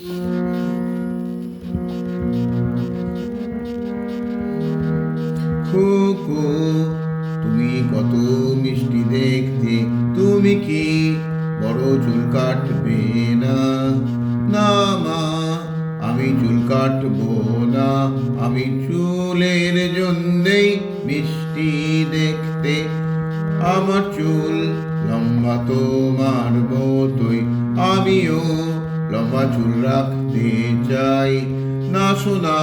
খুকু তুমি কত মিষ্টি দেখতে, তুমি কি বড় চুল কাটবে না? না মা, আমি চুল কাটবো না, আমি চুলের জন্যেই মিষ্টি দেখতে। আমার চুল লম্বা তোমার মতোই, আমিও লম্বা চুল রাখতে চাই। না সোনা,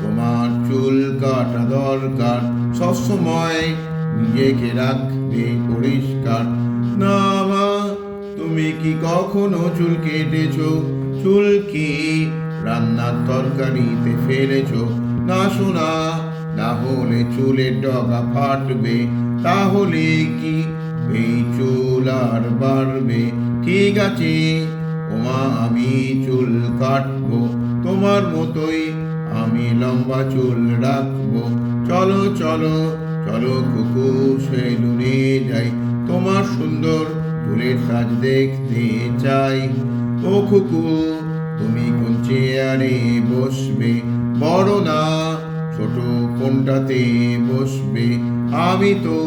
তোমার চুল কাটা দরকার, সবসময় নিজেকে রাখবে পরিষ্কার। না মা, তুমি কি কখনো চুল কেটেছো? চুল কি রান্নার তরকারিতে ফেলেছো? না সোনা, না হলে চুলের ডগা ফাটবে, তাহলে কি এই চুল আর বাড়বে? ঠিক আছে ওমা, আমি চুল কাটবো, তোমার মতোই আমি লম্বা চুল রাখবো। চলো চলো চলো খুকু, সেলুনে যাই, তোমার সুন্দর চুলের সাজ দেখতে চাই। ও খুকু, তুমি কোন চেয়ারে বসবে? বড় না ছোট কোনটাতে বসবে? আমি তো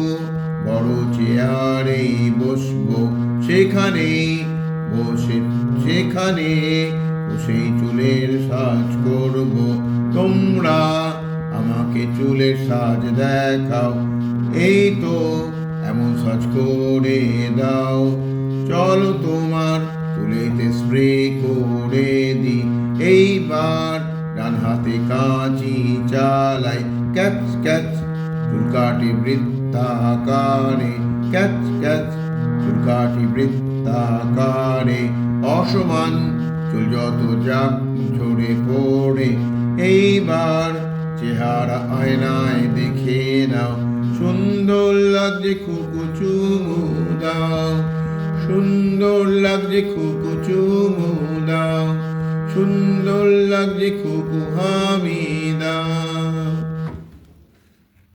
বড় চেয়ারে বসবো, সেখানে বসেই চুলের সাজ করব। তোমরা আমাকে চুলের সাজ দেখাও, এই তো এমন সাজ করে দাও। চলো তোমার চুলেতে স্প্রে করে দি, এইবার ডান হাতে কাঁচি চালাই। ক্যাচ ক্যাচ চুল কাটি বৃত্তাকারে, ক্যাচ ক্যাচ চুল কাটি বৃত্তাকারে। অসমান চুল যত যাক ঝরে পড়ে, এইবার চেহারা আয়নায় দেখে নাও। সুন্দর লাগছে খুকু, চুমু দাও। সুন্দর লাগছে খুকু, চুমু দাও। সুন্দর লাগছে খুকু, হামি দাও।